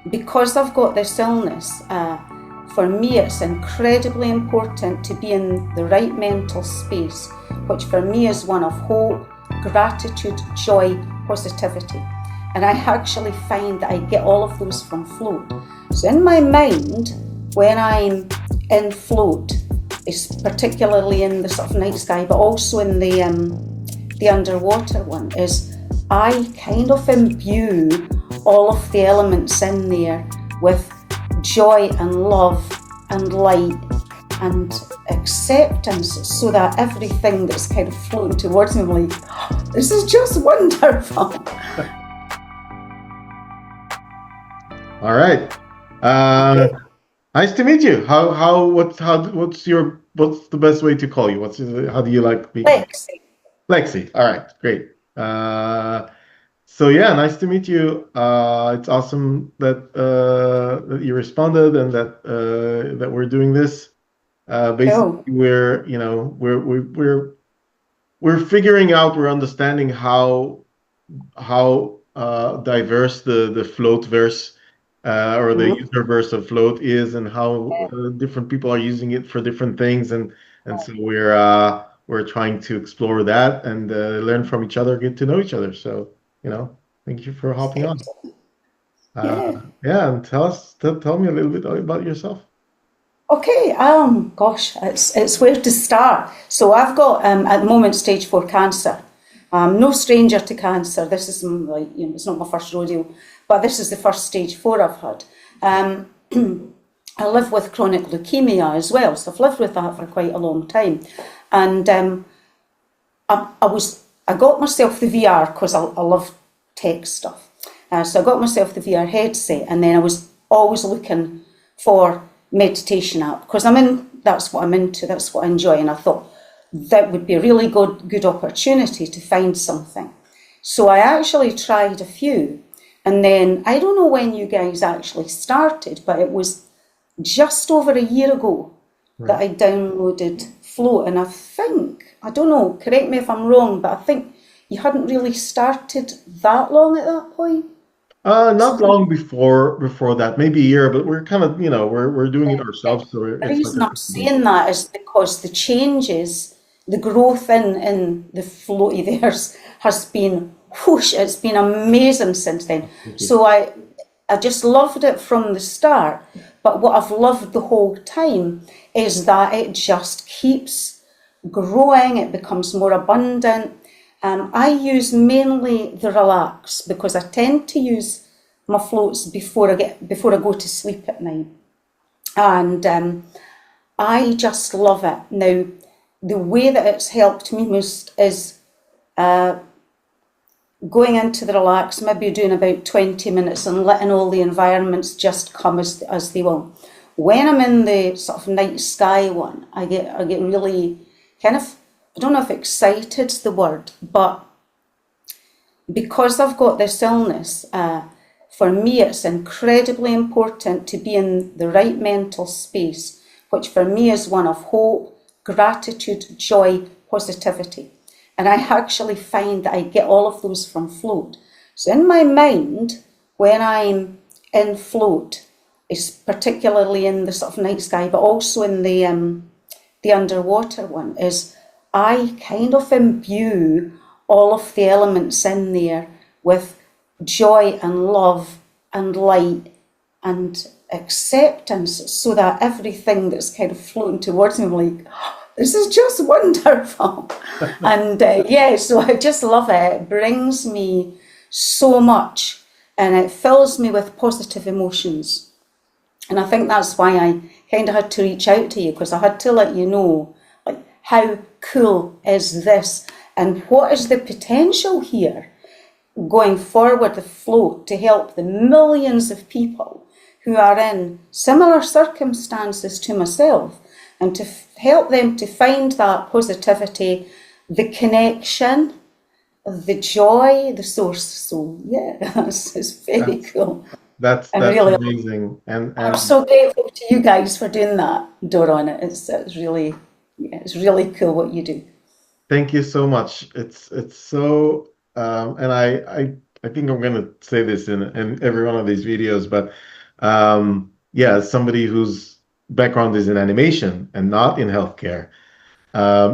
because I've got this illness, for me it's incredibly important to be in the right mental space, which for me is one of hope, gratitude, joy, positivity. And I actually find that I get all of those from float. So in my mind, when I'm in float, it's particularly in the sort of night sky, but also in the underwater one, is I kind of imbue all of the elements in there with joy and love and light and acceptance, so that everything that's kind of floating towards me, I'm like, oh, this is just wonderful. All right. Okay. Nice to meet you. What's the best way to call you? How do you like being? Lexie. Lexie. All right, great. So yeah, nice to meet you. It's awesome that you responded and that we're doing this. Basically, Cool. we're figuring out, we're understanding how diverse the FloatVerse or the Mm-hmm. userverse of Float is, and how different people are using it for different things, and so we're trying to explore that and learn from each other, get to know each other. So thank you for hopping on. Uh, Yeah. yeah, and tell me a little bit about yourself. Okay, gosh, it's where to start. So I've got at the moment stage 4 cancer. I'm no stranger to cancer. This is like, it's not my first rodeo, but this is the first stage 4 I've had. Um, I live with chronic leukemia as well, so I've lived with that for quite a long time. And I got myself the VR because I love tech stuff. So I got myself the VR headset, and then I was always looking for meditation app because that's what I'm into, that's what I enjoy, and I thought that would be a really good opportunity to find something. So I actually tried a few, and then I don't know when you guys actually started, but it was just over a year ago that Right. I downloaded Float, and I don't know, correct me if I'm wrong, but I think you hadn't really started that long at that point. Not Something. long before that, maybe a year, but we're kind of, we're doing it ourselves, so The it's like reason a I'm saying that is because the changes, the growth in the floaty theirs has been whoosh, it's been amazing since then. thank you. So I just loved it from the start. But what I've loved the whole time is that it just keeps growing, it becomes more abundant. I use mainly the relax because I tend to use my floats before I go to sleep at night. And I just love it. Now, the way that it's helped me most is going into the relax, maybe doing about 20 minutes and letting all the environments just come as they will. When I'm in the sort of night sky one, I get really kind of, I don't know if excited's the word, but because I've got this illness, for me it's incredibly important to be in the right mental space, which for me is one of hope, gratitude, joy, positivity. And I actually find that I get all of those from float. So in my mind, when I'm in float, it's particularly in the sort of night sky, but also in the underwater one, is I kind of imbue all of the elements in there with joy and love and light and acceptance, so that everything that's kind of floating towards me, I'm like, oh, this is just wonderful. And yeah, so I just love it. It brings me so much and it fills me with positive emotions. And I think that's why I kind of had to reach out to you, because I had to let you know, like, how cool is this and what is the potential here going forward with Float to help the millions of people who are in similar circumstances to myself, and to help them to find that positivity, the connection, the joy, the source. So yeah, it's very That's cool. that's I'm that's really, amazing, I'm and so grateful to you guys for doing that, Dora, on it. It's really, yeah, it's really cool what you do. thank you so much. It's and I think I'm gonna say this in every one of these videos, but Yeah, as somebody whose background is in animation and not in healthcare,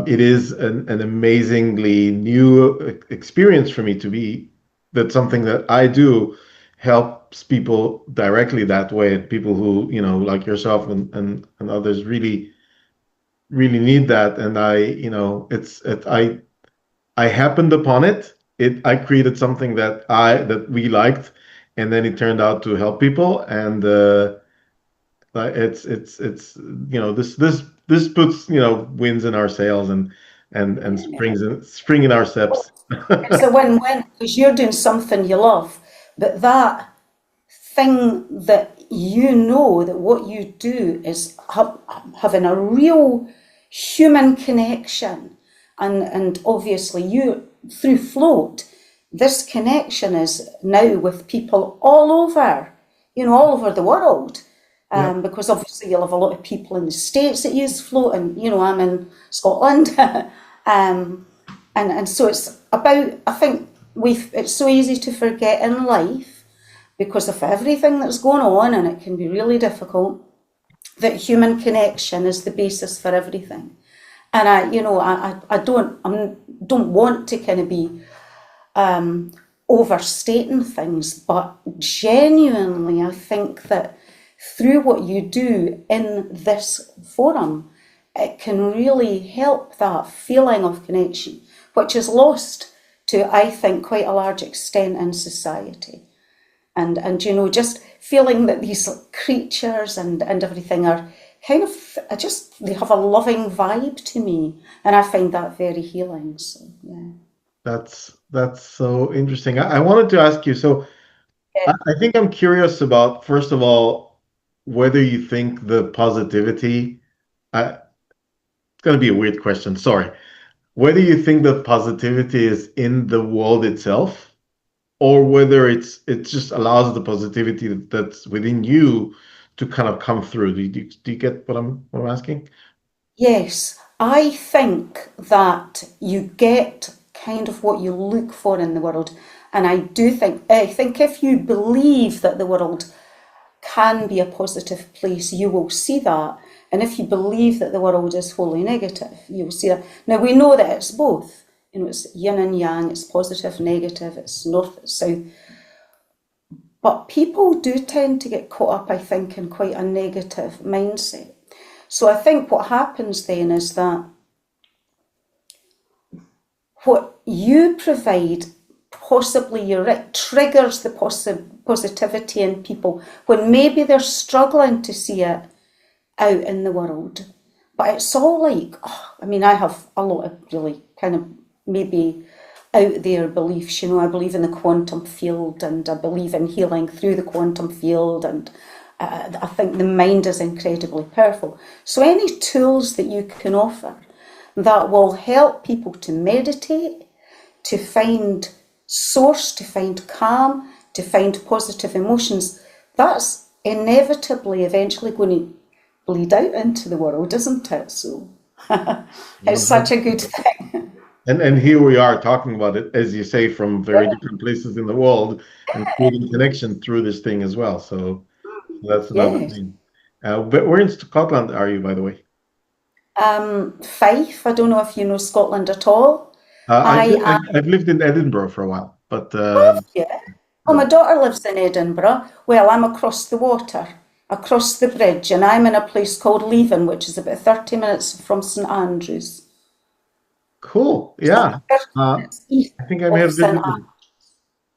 it is an amazingly new experience for me to be that something that I do helps people directly that way. People who, like yourself and others really need that. And I happened upon it. I created something that we liked, and then it turned out to help people. And it's this puts winds in our sails and spring in our steps. It's a win-win because you're doing something you love, but that thing that you know that what you do is having a real human connection, and obviously you through Float, this connection is now with people all over, all over the world. Yeah, Because obviously you'll have a lot of people in the States that use Float, and I'm in Scotland. um, and so it's about, I think it's so easy to forget in life because of everything that's going on, and it can be really difficult, that human connection is the basis for everything. And I don't want to kind of be overstating things, but genuinely, I think that through what you do in this forum, it can really help that feeling of connection, which is lost to, I think, quite a large extent in society. And just feeling that these creatures and everything are kind of they have a loving vibe to me, and I find that very healing. So yeah. that's so interesting. I wanted to ask you, so I think I'm curious about, first of all, whether you think the positivity, it's going to be a weird question, sorry. Whether you think the positivity is in the world itself, or whether it just allows the positivity that's within you to kind of come through. Do you get what I'm asking? Yes, I think that you get kind of what you look for in the world. And I think if you believe that the world can be a positive place, you will see that. And if you believe that the world is wholly negative, you will see that. Now we know that it's both. It's yin and yang, it's positive, negative, it's north, it's south. But people do tend to get caught up, I think, in quite a negative mindset. So I think what happens then is that what you provide, possibly you're right, triggers the positivity in people when maybe they're struggling to see it out in the world. But it's all like, I have a lot of really kind of maybe out there beliefs. I believe in the quantum field, and I believe in healing through the quantum field, and I think the mind is incredibly powerful. So any tools that you can offer that will help people to meditate, to find source, to find calm, to find positive emotions, that's inevitably eventually going to bleed out into the world, isn't it? So it's such a good thing. And here we are talking about it, as you say, from very different places in the world and creating connection through this thing as well. So that's another Yes. thing. But where in Scotland are you, by the way? Fife, I don't know if you know Scotland at all. I am, I've lived in Edinburgh for a while, but yeah. Well, my no. daughter lives in Edinburgh. Well, I'm across the water, across the bridge, and I'm in a place called Leven, which is about 30 minutes from St Andrews. Cool. So Yeah. 30 Uh, minutes east I think I may of have St visited. Andrews.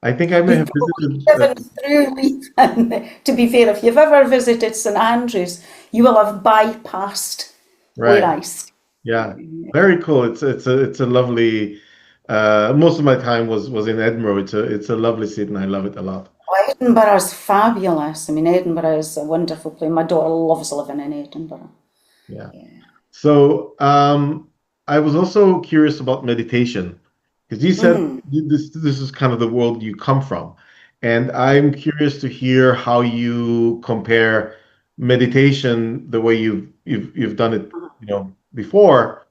I think I may You've have probably visited. driven through Leven. To be fair, if you've ever visited St Andrews, you will have bypassed where Right. I stay. Yeah. Very cool. It's a lovely. Most of my time was in Edinburgh. It's a lovely city, and I love it a lot. Edinburgh is fabulous. Edinburgh is a wonderful place. My daughter loves living in Edinburgh. Yeah. Yeah. So, I was also curious about meditation because you said Mm. this is kind of the world you come from, and I'm curious to hear how you compare meditation, the way you've done it, before,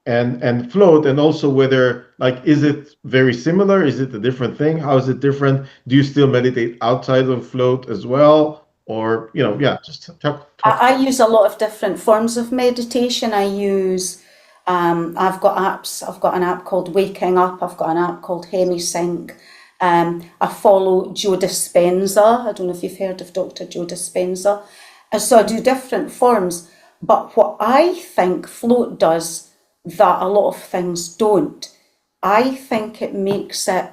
and float, and also whether, like, is it very similar? Is it a different thing? How is it different? Do you still meditate outside of float as well, or yeah, just talk. I use a lot of different forms of meditation. I've got apps. I've got an app called Waking Up. I've got an app called HemiSync. I follow Joe Dispenza. I don't know if you've heard of Dr. Joe Dispenza. And so I do different forms. But what I think Float does that a lot of things don't, I think it makes it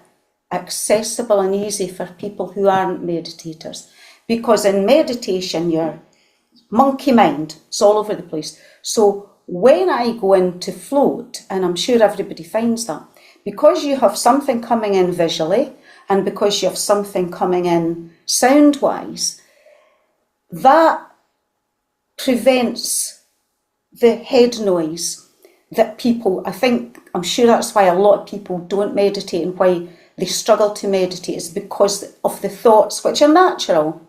accessible and easy for people who aren't meditators. Because in meditation, you're monkey mind, it's all over the place. So when I go into float, and I'm sure everybody finds that, because you have something coming in visually and because you have something coming in sound wise, that prevents the head noise that people, I'm sure that's why a lot of people don't meditate and why they struggle to meditate is because of the thoughts, which are natural.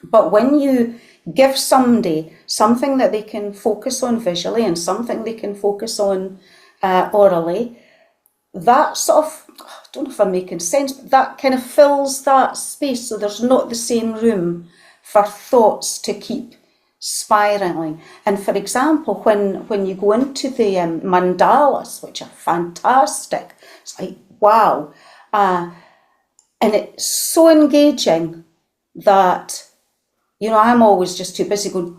But when you give somebody something that they can focus on visually and something they can focus on orally, that sort of, I don't know if I'm making sense, but that kind of fills that space so there's not the same room for thoughts to keep spiraling. And for example, when you go into the mandalas, which are fantastic, it's like, wow. And it's so engaging that I'm always just too busy going,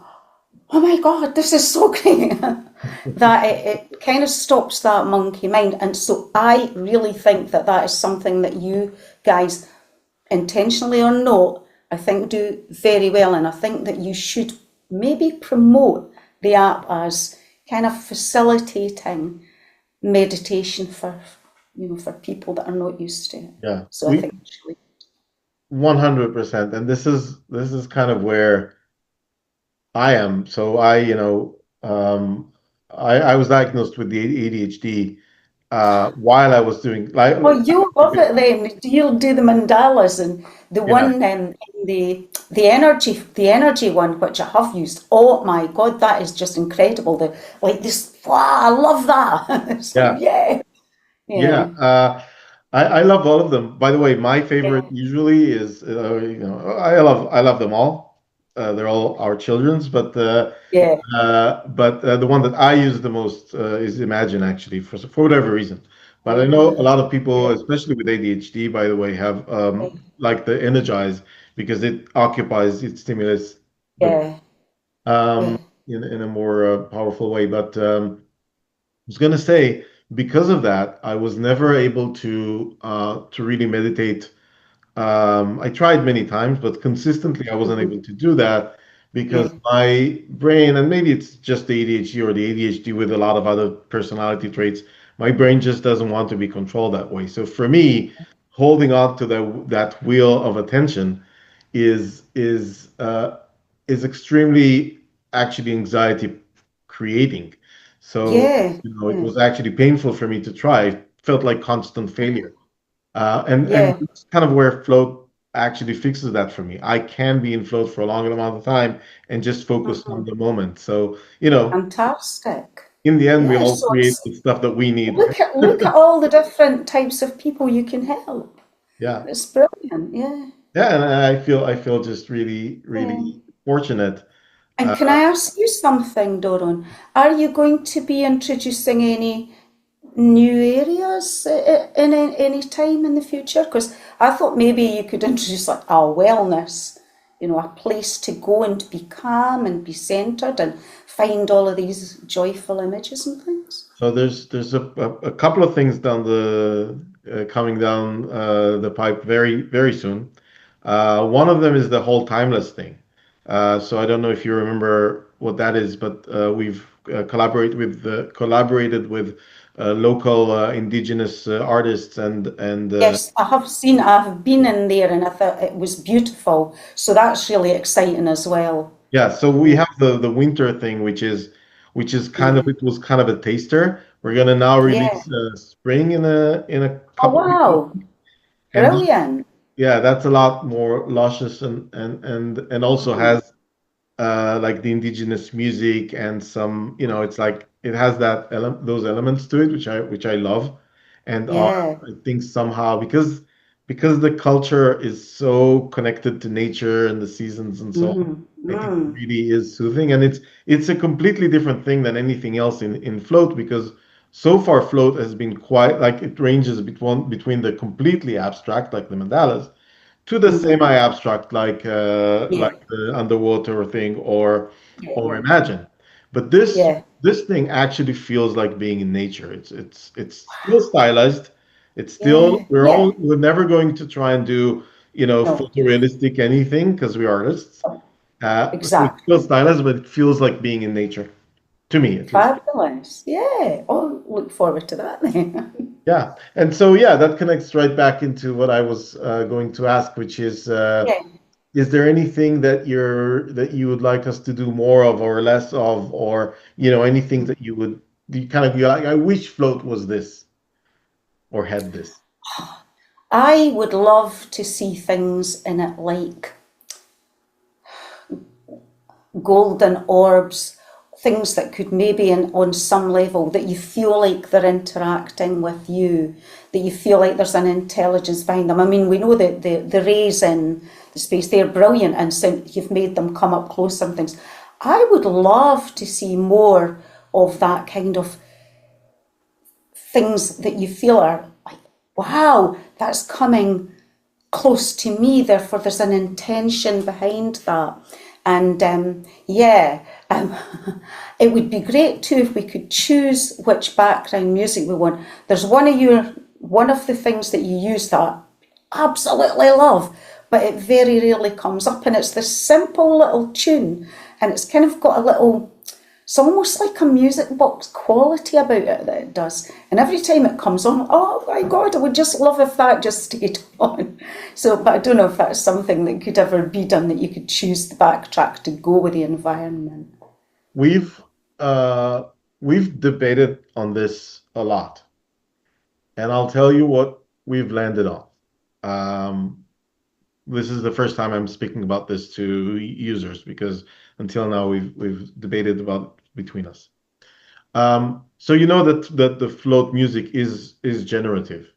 oh my God, this is so great, that it kind of stops that monkey mind. And so I really think that that is something that you guys, intentionally or not, I think do very well. And I think that you should maybe promote the app as kind of facilitating meditation for people that are not used to it. Yeah, So I we think actually, 100%. And this is kind of where I am. So I was diagnosed with the ADHD while I was doing oh, you'll love it then. You'll do the mandalas and the yeah, one in the energy one, which I have used. Oh my God, that is just incredible. The like this, wow, I love that. It's like, yeah, yeah, yeah. yeah, I love all of them. By the way, my favorite yeah, usually is I love them all. They're all our children's, yeah, the one that I use the most is Imagine, actually, for whatever reason. But I know a lot of people, yeah, especially with ADHD, by the way, have yeah, like the Energize because it occupies, it stimulates the yeah, um, yeah, in a more powerful way. But I was gonna say, because of that, I was never able to really meditate. I tried many times, but consistently I wasn't able mhm, to do that because yeah, my brain, and maybe it's just the ADHD or the ADHD with a lot of other personality traits, my brain just doesn't want to be controlled that way. So for me, holding on to that wheel of attention is is uh, is extremely actually anxiety creating. So, yeah, it yeah, was actually painful for me to try. It felt like constant failure. And yeah, that's kind of where float actually fixes that for me. I can be in float for a long amount of time and just focus on mhm, the moment. So, fantastic. in the end, we Yeah, all so create the stuff that we need, right? look at all the different types of people you can help. Yeah. It's brilliant. Yeah. Yeah, and I feel just really, Yeah. really fortunate. And Uh, can I ask you something, Doron? Are you going to be introducing any new areas in any time in the future? Because I thought maybe you could introduce like a wellness, a place to go and be calm and be centered and find all of these joyful images and things. So there's a couple of things coming down the pipe very very soon. One of them is the whole timeless thing. So I don't know if you remember what that is, but we've collaborated with local indigenous artists and Yes, I have seen, I've been in there and I thought it was beautiful. So that's really exciting as well. yeah. So we Yeah. have the winter thing, which is kind of Yeah. it was kind of a taster. We're gonna now Yeah. release spring in a Oh, couple weeks, wow. and Brilliant. yeah, that's a lot more luscious and also Mhm. has like the indigenous music and some, it's like it has those elements to it, which I love, and are Yeah. I think somehow because because the culture is so connected to nature and the seasons and so on, Mm-hmm. I think it Mm. really is soothing, and it's a completely different thing than anything else in float because so far float has been quite like it ranges between the completely abstract like the mandalas to the Mm-hmm. semi-abstract Yeah. like the underwater thing or Yeah. imagine. But this Yeah. this thing actually feels like being in nature. It's still stylized. It's still Yeah. Yeah. we're never going to try and do No. photorealistic anything because we're artists. Oh, So it's still exactly. stylized, but it feels like being in nature to me at least. Fabulous. Yeah. Oh, look forward to that then. Yeah, and so yeah, that connects right back into what I was going to ask, which Yeah. is there anything that you would like us to do more of or less of, or anything that you kind of be like, I wish float was this or had this. I would love to see things in it like golden orbs, things that could maybe on some level that you feel like they're interacting with you, that you feel like there's an intelligence behind them. I mean, we know that the rays in the space, they're brilliant and so you've made them come up close and things. I would love to see more of that kind of things that you feel are like, wow, that's coming close to me, therefore there's an intention behind that. And yeah, um, it would be great too if we could choose which background music we want. There's one of the things that you use that I absolutely love, but it very rarely comes up, and it's this simple little tune, and it's kind of got a little, it's almost like a music box quality about it that it does. And every time it comes on, oh my God, I would just love if that just stayed on. So, but I don't know if that's something that could ever be done, that you could choose the backtrack to go with the environment. We've uh we've debated on this a lot, and I'll tell you what we've landed on. Um, this is the first time I'm speaking about this to users because until now we've debated about between us. So you know that the float music is generative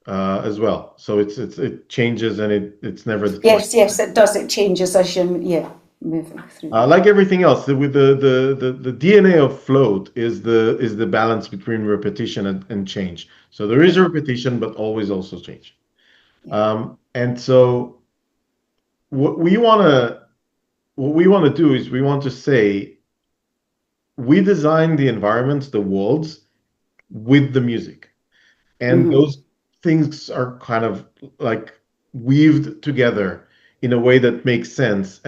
as well. So it changes and it's never like Yes, yes, it does. It changes as you, yeah, moving through. like everything else. With the DNA of float is the balance between repetition and change. So there is Yeah, a repetition, but always also change. yeah. And so what we want to what we want to do is we want to say we design the environments, the worlds with the music. And Mm-hmm. those things are kind of like weaved together in a way that makes sense.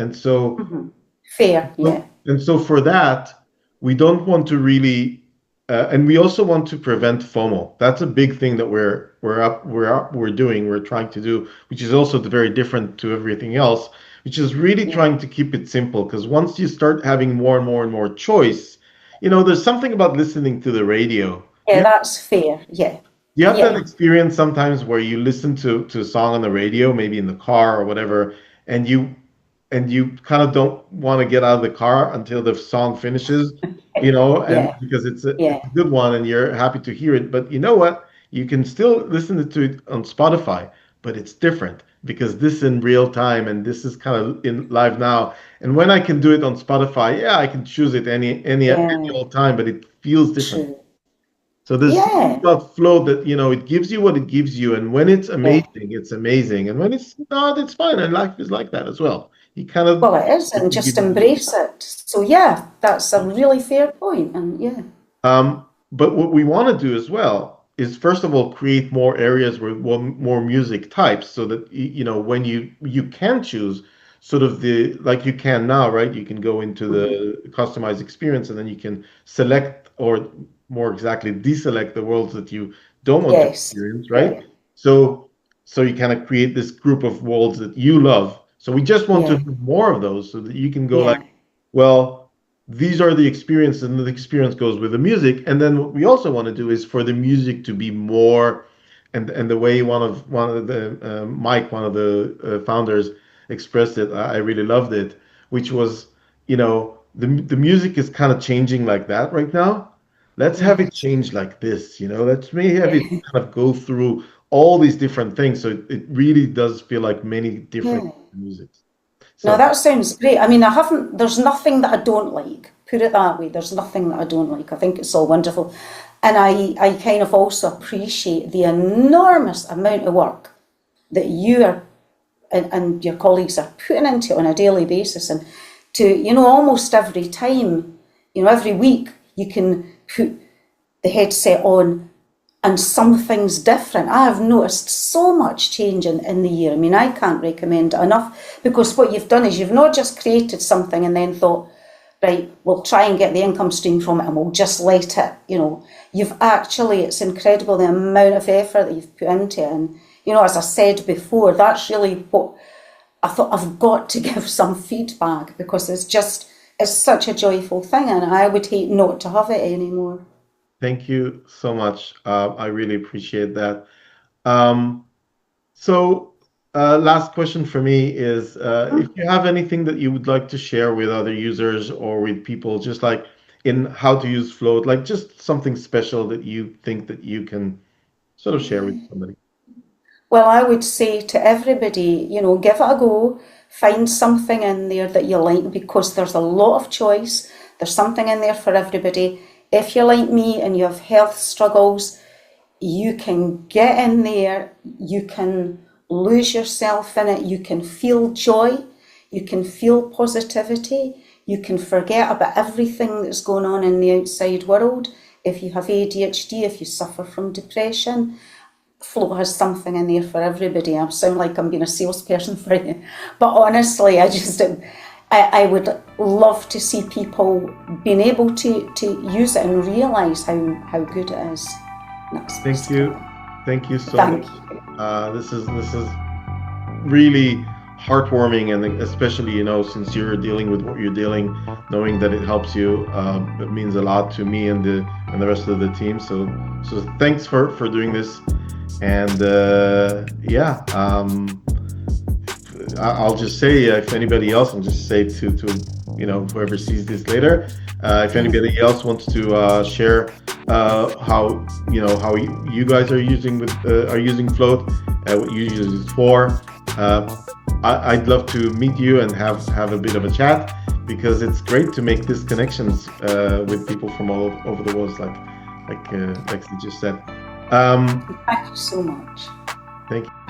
Mm-hmm. Fair, yeah, And so for that, we don't want to really, and we also want to prevent FOMO. That's a big thing that we're doing. We're trying to do, which is also very different to everything else, which is really yeah. trying to keep it simple. Because once you start having more and more and more choice, there's something about listening to the radio. Yeah, that's fair, yeah. You have that Yeah, experience sometimes where you listen to a song on the radio, maybe in the car or whatever, and you kind of don't want to get out of the car until the song finishes, and yeah, because yeah, it's a good one and you're happy to hear it. But you know what? You can still listen to it on Spotify, but it's different because this in real time and this is kind of in live now. And when I can do it on Spotify, yeah, I can choose it any yeah, old time, but it feels different. true. So there's something Yeah, about flow that, it gives you what it gives you. And when yeah. it's amazing. And when it's not, it's fine. And life is like that as well. You kind of Well, it is, it and can just give you. embrace it. So yeah, that's a really fair point, and yeah, But what we want to do as well is first of all create more areas with more music types so that when you can choose sort of the like you can now, right? You can go into hmm, the customized experience and then you can select or more exactly deselect the worlds that you don't want to yes, experience, right? yeah, So so you kind of create this group of worlds that you love. So we just want to yeah, have more of those so that you can go like, yeah, well, these are the experiences, and the experience goes with the music. And then what we also want to do is for the music to be more, and the way one of the Mike, one of the founders, expressed it, I really loved it, which was, the music is kind of changing like that right now. Let's have yeah, it change like this, let's maybe have it yeah, kind of go through all these different things. So it really does feel like many different Yeah. music. No, So that sounds great. I mean, there's nothing that I don't like. Put it that way. There's nothing that I don't like. I think it's all wonderful. And I kind of also appreciate the enormous amount of work that you are and your colleagues are putting into it on a daily basis. And to, almost every time, every week, you can put the headset on and something's different. I have noticed so much change in the year. I mean, I can't recommend it enough, because what you've done is you've not just created something and then thought, right, we'll try and get the income stream from it and we'll just let it, You've actually, it's incredible the amount of effort that you've put into it. And, as I said before, that's really what I thought. I've got to give some feedback, because it's such a joyful thing, and I would hate not to have it anymore. thank you so much. I really appreciate that. Um, So, last question for me is if you have anything that you would like to share with other users or with people, just like in how to use Float, like just something special that you think that you can sort of share with somebody. Well, I would say to everybody, give it a go, find something in there that you like, because there's a lot of choice. There's something in there for everybody. If you're like me and you have health struggles, you can get in there, you can lose yourself in it, you can feel joy, you can feel positivity, you can forget about everything that's going on in the outside world. If you have ADHD, if you suffer from depression, Float has something in there for everybody. I sound like I'm being a salesperson for you, but honestly, I would love to see people being able to use it and realise how good it is. That's Thank basically you. it. Thank you so much. Thank you. This is really heartwarming, and especially, since you're dealing with what you're dealing, knowing that it helps you, it means a lot to me and the rest of the team. So thanks for doing this. And yeah, I'll just say, if anybody else, I'll just say to whoever sees this later, if anybody else wants to share how you guys are using Float, what you use it for, I'd love to meet you and have a bit of a chat, because it's great to make these connections with people from all over the world, like Lexie just said. Thank you so much. Thank you.